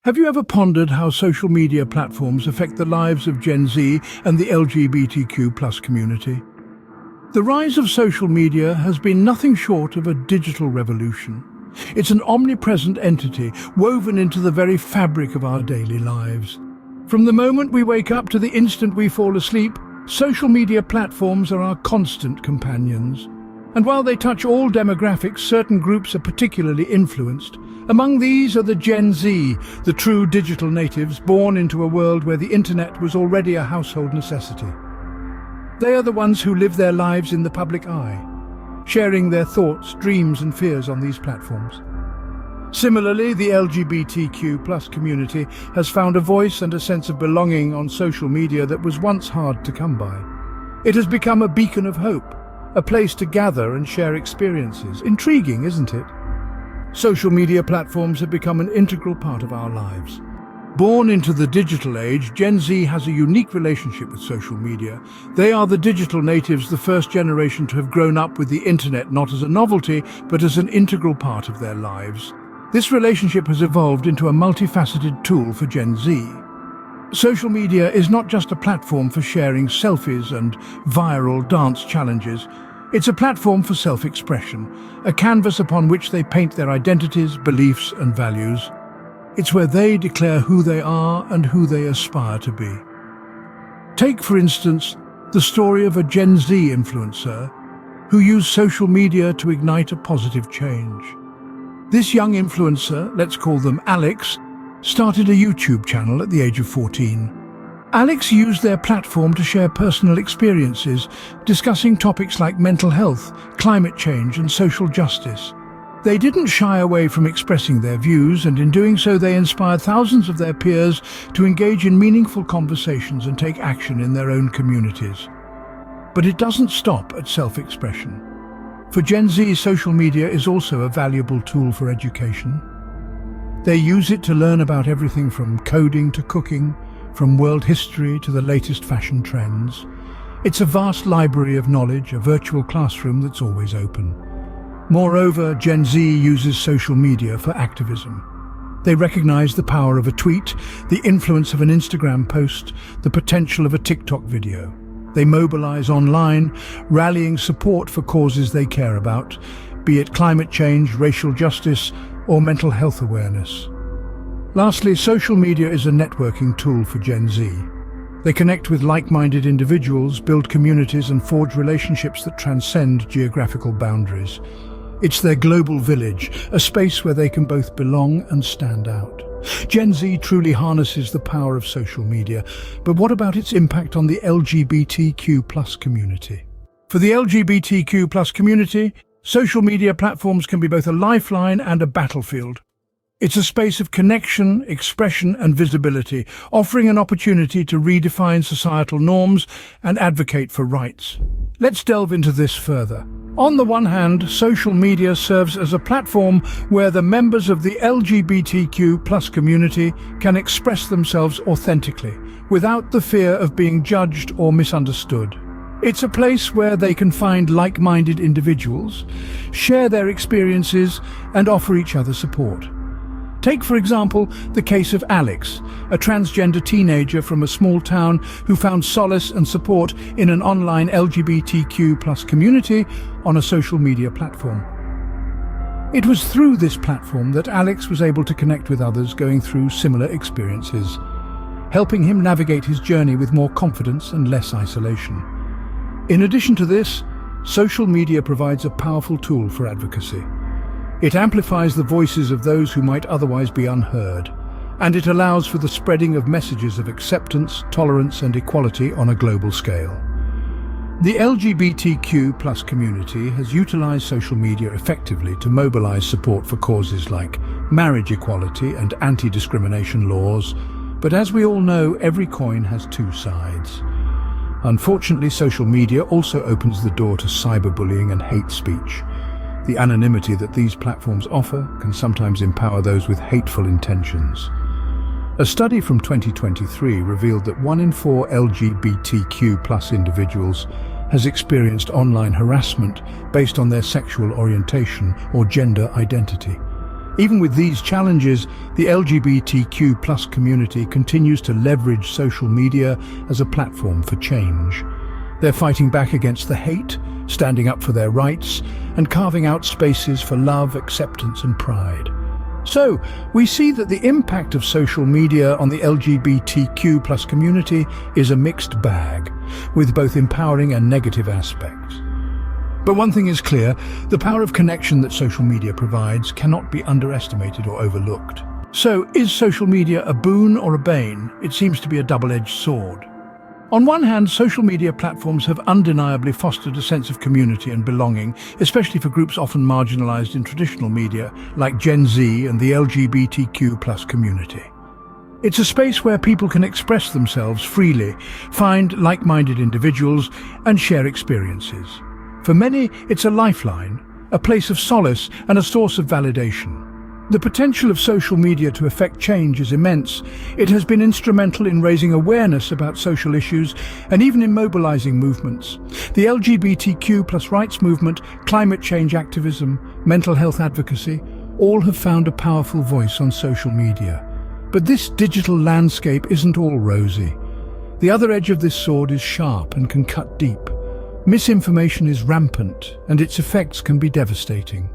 Have you ever pondered how social media platforms affect the lives of Gen Z and the LGBTQ+ community? The rise of social media has been nothing short of a digital revolution. It's an omnipresent entity woven into the very fabric of our daily lives. From the moment we wake up to the instant we fall asleep, social media platforms are our constant companions. And while they touch all demographics, certain groups are particularly influenced. Among these are the Gen Z, the true digital natives born into a world where the internet was already a household necessity. They are the ones who live their lives in the public eye, sharing their thoughts, dreams and fears on these platforms. Similarly, the LGBTQ+ community has found a voice and a sense of belonging on social media that was once hard to come by. It has become a beacon of hope, a place to gather and share experiences. Intriguing, isn't it? Social media platforms have become an integral part of our lives. Born into the digital age, Gen Z has a unique relationship with social media. They are the digital natives, the first generation to have grown up with the internet not as a novelty, but as an integral part of their lives. This relationship has evolved into a multifaceted tool for Gen Z. Social media is not just a platform for sharing selfies and viral dance challenges. It's a platform for self-expression, a canvas upon which they paint their identities, beliefs and values. It's where they declare who they are and who they aspire to be. Take, for instance, the story of a Gen Z influencer who used social media to ignite a positive change. This young influencer, let's call them Alex, started a YouTube channel at the age of 14. Alex used their platform to share personal experiences, discussing topics like mental health, climate change and social justice. They didn't shy away from expressing their views, and in doing so they inspired thousands of their peers to engage in meaningful conversations and take action in their own communities. But it doesn't stop at self-expression. For Gen Z, social media is also a valuable tool for education. They use it to learn about everything from coding to cooking, from world history to the latest fashion trends. It's a vast library of knowledge, a virtual classroom that's always open. Moreover, Gen Z uses social media for activism. They recognize the power of a tweet, the influence of an Instagram post, the potential of a TikTok video. They mobilize online, rallying support for causes they care about, be it climate change, racial justice, or mental health awareness. Lastly, social media is a networking tool for Gen Z. They connect with like-minded individuals, build communities and forge relationships that transcend geographical boundaries. It's their global village, a space where they can both belong and stand out. Gen Z truly harnesses the power of social media, but what about its impact on the LGBTQ+ community? For the LGBTQ+ community, social media platforms can be both a lifeline and a battlefield. It's a space of connection, expression and visibility, offering an opportunity to redefine societal norms and advocate for rights. Let's delve into this further. On the one hand, social media serves as a platform where the members of the LGBTQ+ community can express themselves authentically, without the fear of being judged or misunderstood. It's a place where they can find like-minded individuals, share their experiences and offer each other support. Take, for example, the case of Alex, a transgender teenager from a small town who found solace and support in an online LGBTQ+ community on a social media platform. It was through this platform that Alex was able to connect with others going through similar experiences, helping him navigate his journey with more confidence and less isolation. In addition to this, social media provides a powerful tool for advocacy. It amplifies the voices of those who might otherwise be unheard, and it allows for the spreading of messages of acceptance, tolerance and equality on a global scale. The LGBTQ+ community has utilized social media effectively to mobilize support for causes like marriage equality and anti-discrimination laws, but as we all know, every coin has two sides. Unfortunately, social media also opens the door to cyberbullying and hate speech. The anonymity that these platforms offer can sometimes empower those with hateful intentions. A study from 2023 revealed that 1 in 4 LGBTQ+ individuals has experienced online harassment based on their sexual orientation or gender identity. Even with these challenges, the LGBTQ+ community continues to leverage social media as a platform for change. They're fighting back against the hate, standing up for their rights, and carving out spaces for love, acceptance, and pride. So, we see that the impact of social media on the LGBTQ+ community is a mixed bag, with both empowering and negative aspects. But one thing is clear, the power of connection that social media provides cannot be underestimated or overlooked. So, is social media a boon or a bane? It seems to be a double-edged sword. On one hand, social media platforms have undeniably fostered a sense of community and belonging, especially for groups often marginalized in traditional media, like Gen Z and the LGBTQ+ community. It's a space where people can express themselves freely, find like-minded individuals, and share experiences. For many, it's a lifeline, a place of solace and a source of validation. The potential of social media to affect change is immense. It has been instrumental in raising awareness about social issues and even in mobilizing movements. The LGBTQ+ rights movement, climate change activism, mental health advocacy, all have found a powerful voice on social media. But this digital landscape isn't all rosy. The other edge of this sword is sharp and can cut deep. Misinformation is rampant, and its effects can be devastating.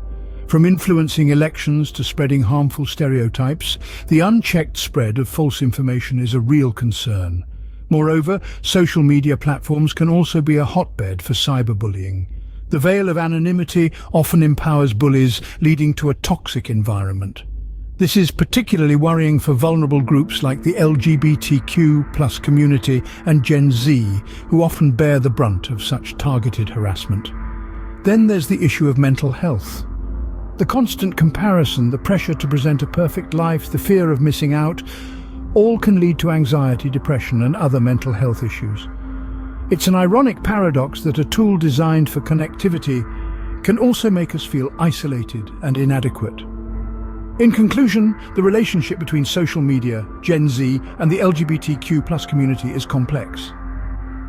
From influencing elections to spreading harmful stereotypes, the unchecked spread of false information is a real concern. Moreover, social media platforms can also be a hotbed for cyberbullying. The veil of anonymity often empowers bullies, leading to a toxic environment. This is particularly worrying for vulnerable groups like the LGBTQ+ community and Gen Z, who often bear the brunt of such targeted harassment. Then there's the issue of mental health. The constant comparison, the pressure to present a perfect life, the fear of missing out, all can lead to anxiety, depression, and other mental health issues. It's an ironic paradox that a tool designed for connectivity can also make us feel isolated and inadequate. In conclusion, the relationship between social media, Gen Z, and the LGBTQ+ community is complex.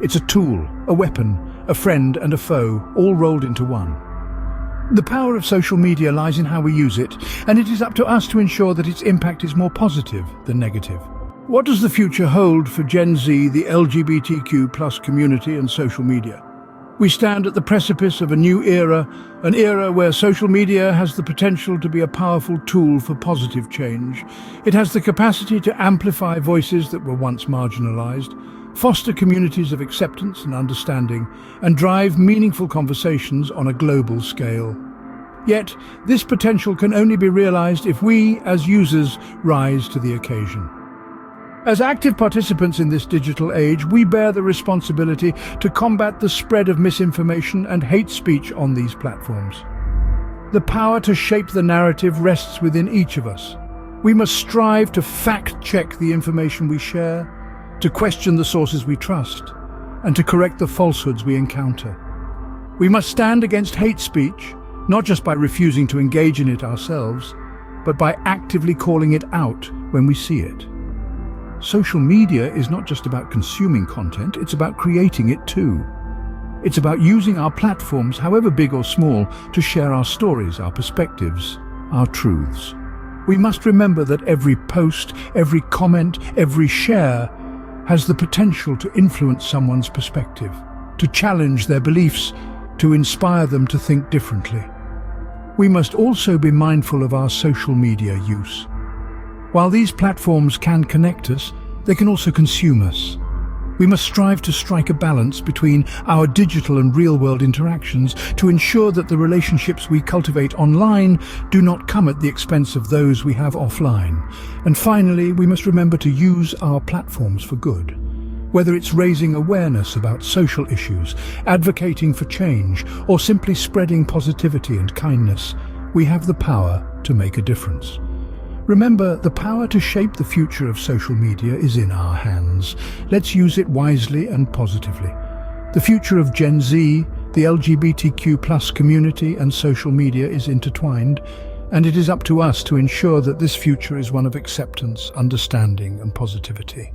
It's a tool, a weapon, a friend, and a foe, all rolled into one. The power of social media lies in how we use it, and it is up to us to ensure that its impact is more positive than negative. What does the future hold for Gen Z, the LGBTQ+ community, and social media? We stand at the precipice of a new era, an era where social media has the potential to be a powerful tool for positive change. It has the capacity to amplify voices that were once marginalized, foster communities of acceptance and understanding, and drive meaningful conversations on a global scale. Yet, this potential can only be realized if we, as users, rise to the occasion. As active participants in this digital age, we bear the responsibility to combat the spread of misinformation and hate speech on these platforms. The power to shape the narrative rests within each of us. We must strive to fact-check the information we share, to question the sources we trust, and to correct the falsehoods we encounter. We must stand against hate speech, not just by refusing to engage in it ourselves, but by actively calling it out when we see it. Social media is not just about consuming content, it's about creating it too. It's about using our platforms, however big or small, to share our stories, our perspectives, our truths. We must remember that every post, every comment, every share has the potential to influence someone's perspective, to challenge their beliefs, to inspire them to think differently. We must also be mindful of our social media use. While these platforms can connect us, they can also consume us. We must strive to strike a balance between our digital and real-world interactions to ensure that the relationships we cultivate online do not come at the expense of those we have offline. And finally, we must remember to use our platforms for good. Whether it's raising awareness about social issues, advocating for change, or simply spreading positivity and kindness, we have the power to make a difference. Remember, the power to shape the future of social media is in our hands. Let's use it wisely and positively. The future of Gen Z, the LGBTQ+ community, and social media is intertwined, and it is up to us to ensure that this future is one of acceptance, understanding, and positivity.